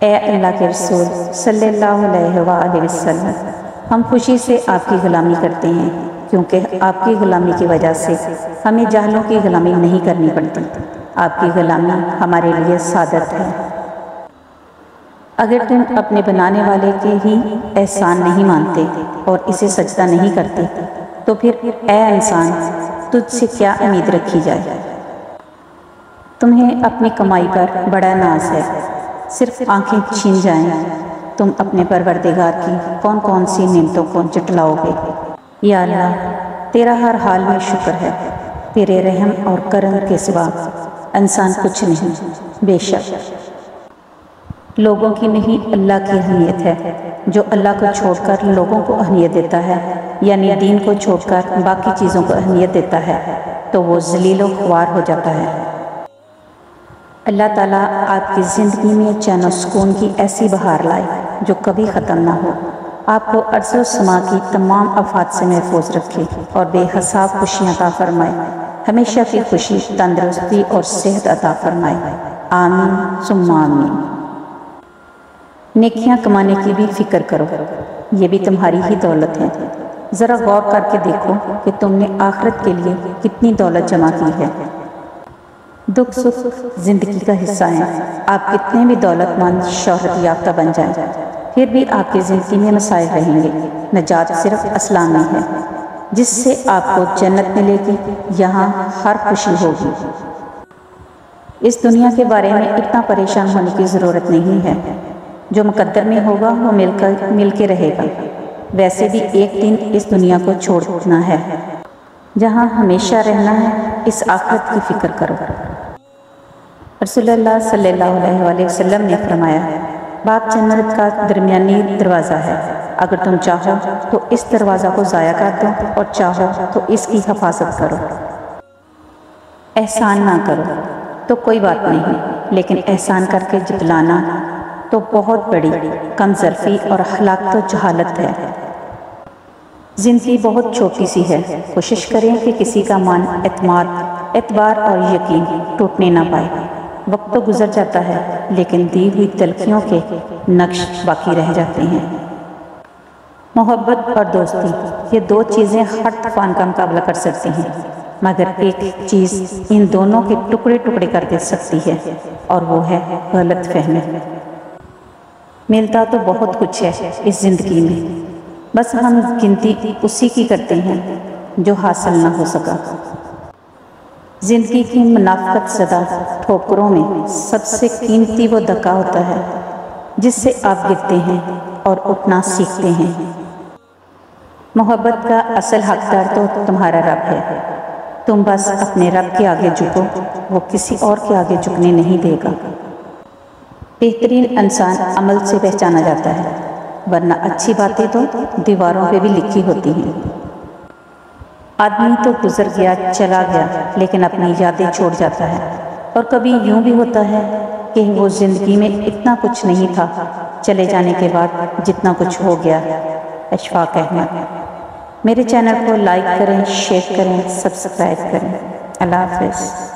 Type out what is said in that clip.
ए अल्लाह के रसूल सल्लल्लाहु अलैहि वसल्लम, हम खुशी से आपकी ग़ुलामी करते हैं, क्योंकि आपकी ग़ुलामी की वजह से हमें जाहलों की ग़ुलामी नहीं करनी पड़ती। आपकी ग़ुलामी हमारे लिए सादत है। अगर तुम अपने बनाने वाले के ही एहसान नहीं मानते और इसे सजदा नहीं करते, तो फिर ए इंसान, तुझसे क्या उम्मीद रखी जाए। तुम्हें अपनी कमाई पर बड़ा नाज है, सिर्फ आंखें छीन जाएं, तुम अपने परवरदिगार की कौन कौन सी नेमतों को जुटलाओगे। या अल्लाह, तेरा हर हाल में शुक्र है, तेरे रहम और करम के सिवा इंसान कुछ नहीं। बेशक लोगों की नहीं अल्लाह की अहमियत है। जो अल्लाह को छोड़कर लोगों को अहमियत देता है, यानी दीन को छोड़कर बाकी चीज़ों को अहमियत देता है, तो वो ज़लील व ख्वार हो जाता है। अल्लाह ताला आपकी ज़िंदगी में चैन और सुकून की ऐसी बहार लाए जो कभी ख़त्म ना हो। आपको अर्ज़ व समा की तमाम आफात से महफूज रखे और बेहिसाब खुशियाँ अता फरमाए। हमेशा की खुशी, तंदुरुस्ती और सेहत अता फरमाए। आमीन सुम्मा आमीन। नेकियां कमाने की भी फिक्र करो, ये भी तुम्हारी ही दौलत है। ज़रा गौर करके देखो कि तुमने आखिरत के लिए कितनी दौलत जमा की है। दुख सुख जिंदगी का हिस्सा है। आप कितने भी दौलतमंद, शोहरत याफ्ता बन जाएं, फिर भी आपकी ज़िंदगी में मसाइल रहेंगे। नजात सिर्फ इस्लाम में है, जिससे आपको जन्नत मिलेगी। यहाँ हर खुशी होगी। इस दुनिया के बारे में इतना परेशान होने की ज़रूरत नहीं है। जो मुकद्दर में होगा वो मिल के रहेगा। वैसे भी एक दिन इस दुनिया को छोड़ना है। जहाँ हमेशा रहना है, इस आखिरत की फ़िक्र करो। रसूलुल्लाह सल्लल्लाहु अलैहि वसल्लम ने फरमाया, बाप जन्नत का दरमियानी दरवाज़ा है। अगर तुम चाहो तो इस दरवाज़ा को ज़ाया कर दो और चाहो तो इसकी हिफाजत करो। एहसान ना करो तो कोई बात नहीं, लेकिन एहसान करके जितलाना तो बहुत बड़ी कमज़रफ़ी और हलाकत तो जहालत है। ज़िंदगी बहुत छोटी सी है। कोशिश करें कि किसी का मान, एतमाद, एतबार और यकीन टूटने ना पाए। वक्त तो गुजर जाता है, लेकिन दी हुई तलखियों के नक्श बाकी रह जाते हैं। मोहब्बत और दोस्ती, ये दो चीज़ें हर तूफ़ान का मुकाबला कर सकती हैं, मगर एक चीज़ इन दोनों के टुकड़े टुकड़े कर दे सकती है, और वो है गलत फहमी। मिलता तो बहुत कुछ है इस ज़िंदगी में, बस हम गिनती उसी की करते हैं जो हासिल ना हो सका। ज़िंदगी की मुनाफ़क़त ज़दा ठोकरों में सबसे कीमती वो धक्का होता है जिससे आप गिरते हैं और उठना सीखते हैं। मोहब्बत का असल हकदार तो तुम्हारा रब है। तुम बस अपने रब के आगे झुको, वो किसी और के आगे झुकने नहीं देगा। बेहतरीन इंसान अमल से पहचाना जाता है, वरना अच्छी बातें तो दीवारों पे भी लिखी होती हैं। आदमी तो गुजर गया, चला गया, लेकिन अपनी यादें छोड़ जाता है। और कभी यूं भी होता है कि वो ज़िंदगी में इतना कुछ नहीं था, चले जाने के बाद जितना कुछ हो गया। अशफाक अहमद। मेरे चैनल को लाइक करें, शेयर करें, सब्सक्राइब करें। अल्लाह हाफ़िज़।